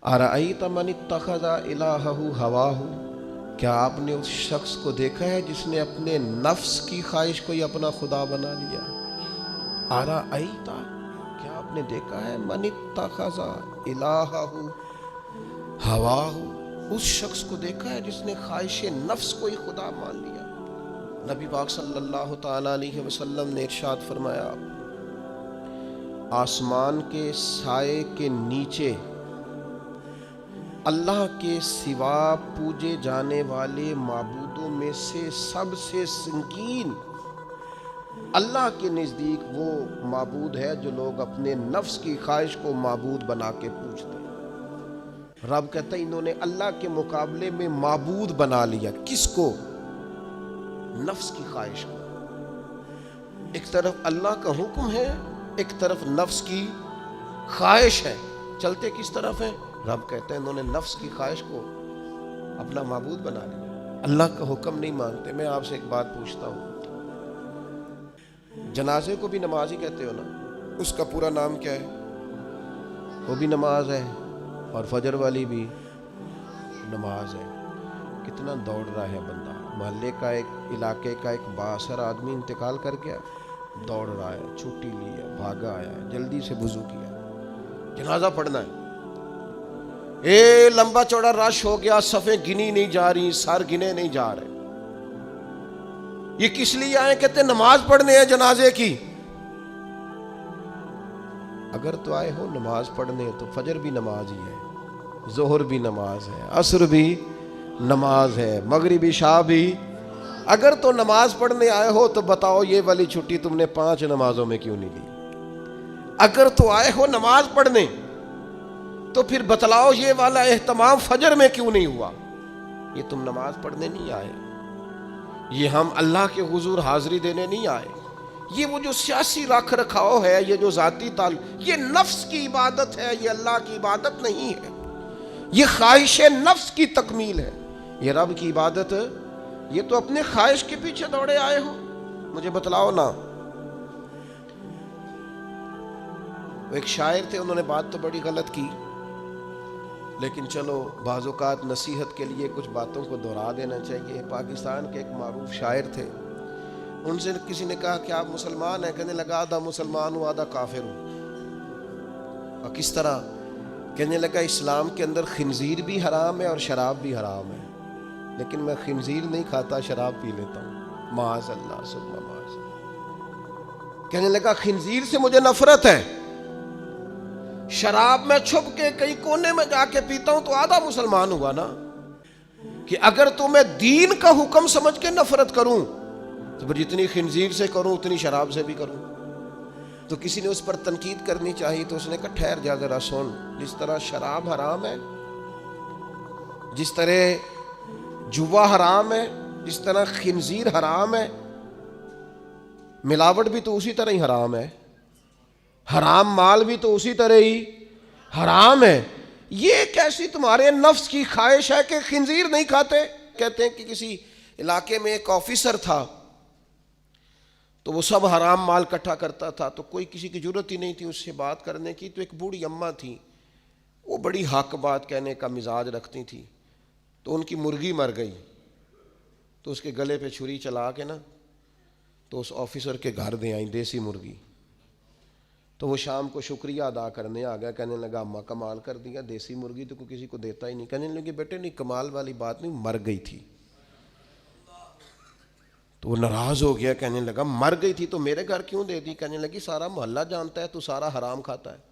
अरअयत मन इत्तखज़ इलाहहु हवाहु, क्या आपने उस शख्स को देखा है जिसने अपने नफ्स की ख्वाहिश को ही अपना खुदा बना लिया। अरअयत, क्या आपने देखा है, मन इत्तखज़ इलाहहु हवाहु, उस शख्स को देखा है जिसने ख्वाहिश नफ्स को ही खुदा मान लिया। नबी पाक सल्लल्लाहु ताला अलैहि वसल्लम ने इरशाद फरमाया, आसमान के साए के नीचे अल्लाह के सिवा पूजे जाने वाले माबूदों में से सबसे संगीन अल्लाह के नज़दीक वो माबूद है जो लोग अपने नफ्स की ख्वाहिश को माबूद बना के पूजते हैं। रब कहता है इन्होंने अल्लाह के मुकाबले में माबूद बना लिया। किसको? नफ्स की ख्वाहिश को। एक तरफ अल्लाह का हुक्म है, एक तरफ नफ्स की ख्वाहिश है। चलते किस तरफ है? रब कहते हैं इन्होंने नफ्स की ख्वाहिश को अपना माबूद बना लिया, अल्लाह का हुक्म नहीं मानते। मैं आपसे एक बात पूछता हूँ, जनाजे को भी नमाज ही कहते हो ना, उसका पूरा नाम क्या है? वो भी नमाज है और फजर वाली भी नमाज है। कितना दौड़ रहा है बंदा, मोहल्ले का एक इलाके का एक बासर आदमी इंतकाल कर गया, दौड़ रहा है, छुट्टी ली है, भागा आया है, जल्दी से वुज़ू किया, जनाजा पढ़ना है। लंबा चौड़ा रश हो गया, सफ़ें गिनी नहीं जा रही, सर गिने नहीं जा रहे। ये किस लिए आए? कहते नमाज पढ़ने हैं जनाजे की। अगर तो आए हो नमाज पढ़ने तो फजर भी नमाज ही है, जोहर भी नमाज है, असर भी नमाज है, मगरिब इशा भी। अगर तो नमाज पढ़ने आए हो तो बताओ ये वाली छुट्टी तुमने 5 नमाजों में क्यों नहीं ली? अगर तो आए हो नमाज पढ़ने तो फिर बतलाओ ये वाला एहतमाम फजर में क्यों नहीं हुआ? ये तुम नमाज पढ़ने नहीं आए, ये हम अल्लाह के हुजूर हाजिरी देने नहीं आए। ये वो जो सियासी रख रखाव है, ये जो जाती ताल, ये नफ्स की इबादत है, ये अल्लाह की इबादत नहीं है। ये ख्वाहिश नफ्स की तकमील है। ये रब की इबादत, ये तो अपने ख्वाहिश के पीछे दौड़े आए हो। मुझे बतलाओ ना। एक शायर थे, उन्होंने बात तो बड़ी गलत की, लेकिन चलो बाज़ औक़ात नसीहत के लिए कुछ बातों को दोहरा देना चाहिए। पाकिस्तान के एक मारूफ शायर थे, उनसे किसी ने कहा कि आप मुसलमान हैं? कहने लगा आधा मुसलमान हूँ आधा काफिर हूँ। और किस तरह? कहने लगा इस्लाम के अंदर खिंजीर भी हराम है और शराब भी हराम है, लेकिन मैं खिंजीर नहीं खाता, शराब पी लेता हूँ। माज़अल्लाह सुम्मा माज़अल्लाह। कहने लगा खिंजीर से मुझे नफरत है, शराब में छुप के कहीं कोने में जाके पीता हूं, तो आधा मुसलमान हुआ ना। कि अगर तो मैं दीन का हुक्म समझ के नफरत करूं तो फिर जितनी खिंजीर से करूं उतनी शराब से भी करूं। तो किसी ने उस पर तनकीद करनी चाहिए, तो उसने कहा ठहर जा जरा सुन, जिस तरह शराब हराम है, जिस तरह जुआ हराम है, जिस तरह खिंजीर हराम है, मिलावट भी तो उसी तरह ही हराम है, हराम माल भी तो उसी तरह ही हराम है। ये कैसी तुम्हारे नफ्स की ख्वाहिश है कि खिंजीर नहीं खाते? कहते हैं कि किसी इलाके में एक ऑफिसर था, तो वो सब हराम माल इकट्ठा करता था, तो कोई किसी की जरूरत ही नहीं थी उससे बात करने की। तो एक बूढ़ी अम्मा थी, वो बड़ी हक बात कहने का मिजाज रखती थी। तो उनकी मुर्गी मर गई, तो उसके गले पे छुरी चला के ना, तो उस ऑफिसर के घर दे आई देसी मुर्गी। तो वो शाम को शुक्रिया अदा करने आ गया, कहने लगा अम्मा कमाल कर दिया, देसी मुर्गी तो कोई किसी को देता ही नहीं। कहने लगे बेटे नहीं, कमाल वाली बात नहीं, मर गई थी। तो वो नाराज हो गया, कहने लगा मर गई थी तो मेरे घर क्यों दे दी? कहने लगी सारा मोहल्ला जानता है तू सारा हराम खाता है।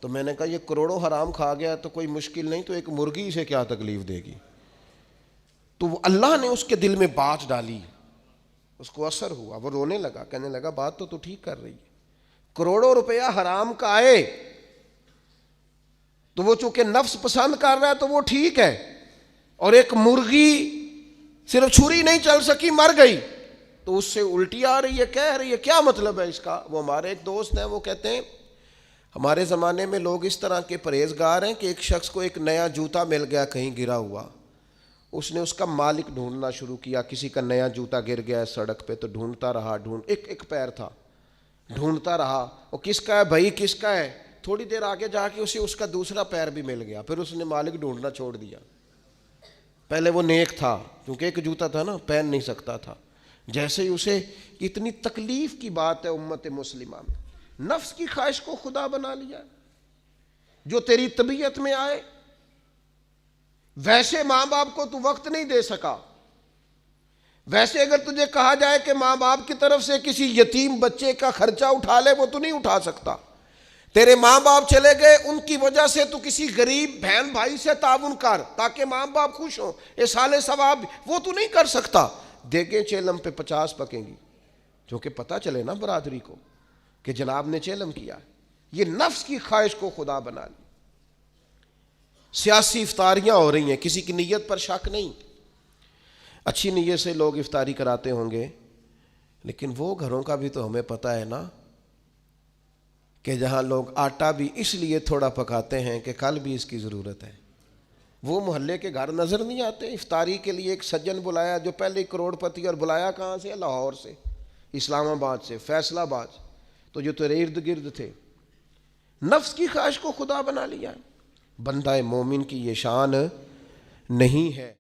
तो मैंने कहा ये करोड़ों हराम खा गया तो कोई मुश्किल नहीं, तो एक मुर्गी से क्या तकलीफ देगी? तो अल्लाह ने उसके दिल में बात डाली, उसको असर हुआ, वो रोने लगा, कहने लगा बात तो तू ठीक कर रही है, करोड़ों रुपया हराम का आए तो वो चूंकि नफ्स पसंद कर रहा है तो वो ठीक है, और एक मुर्गी सिर्फ छुरी नहीं चल सकी मर गई तो उससे उल्टी आ रही है, कह रही है, क्या मतलब है इसका? वो हमारे एक दोस्त हैं, वो कहते हैं हमारे ज़माने में लोग इस तरह के परहेजगार हैं कि एक शख्स को एक नया जूता मिल गया कहीं गिरा हुआ, उसने उसका मालिक ढूंढना शुरू किया। किसी का नया जूता गिर गया सड़क पे तो ढूंढता रहा, एक पैर था, ढूंढता रहा, वो किसका है भाई, किसका है? تھوڑی دیر آگے جا کے اسے اس کا دوسرا پیر بھی مل گیا، پھر اس نے مالک ڈھونڈنا چھوڑ دیا۔ پہلے وہ نیک تھا، کیونکہ ایک جوتا تھا نا، پہن نہیں سکتا تھا۔ جیسے ہی اسے، اتنی تکلیف کی بات ہے امت مسلمہ میں، نفس کی خواہش کو خدا بنا لیا، جو تیری طبیعت میں آئے۔ ویسے ماں باپ کو تو وقت نہیں دے سکا، ویسے اگر تجھے کہا جائے کہ ماں باپ کی طرف سے کسی یتیم بچے کا خرچہ اٹھا لے، وہ تو نہیں اٹھا سکتا۔ تیرے ماں باپ چلے گئے، ان کی وجہ سے تو کسی غریب بہن بھائی سے تعاون کر تاکہ ماں باپ خوش ہوں، ایصال ثواب، وہ تو نہیں کر سکتا۔ دیکھیں چیلم پہ 50 پکیں گی، جو کہ پتہ چلے نا برادری کو کہ جناب نے چیلم کیا۔ یہ نفس کی خواہش کو خدا بنا لی۔ سیاسی افطاریاں ہو رہی ہیں، کسی کی نیت پر شک نہیں، اچھی نیت سے لوگ افطاری کراتے ہوں گے، لیکن وہ گھروں کا بھی تو ہمیں پتہ ہے نا کہ جہاں لوگ آٹا بھی اس لیے تھوڑا پکاتے ہیں کہ کل بھی اس کی ضرورت ہے۔ وہ محلے کے گھر نظر نہیں آتے؟ افطاری کے لیے ایک سجن بلایا جو پہلے کروڑ پتی، اور بلایا کہاں سے؟ لاہور سے، اسلام آباد سے، فیصل آباد، تو جو تیرے ارد گرد تھے۔ نفس کی خواہش کو خدا بنا لیا۔ بندہ مومن کی یہ شان نہیں ہے۔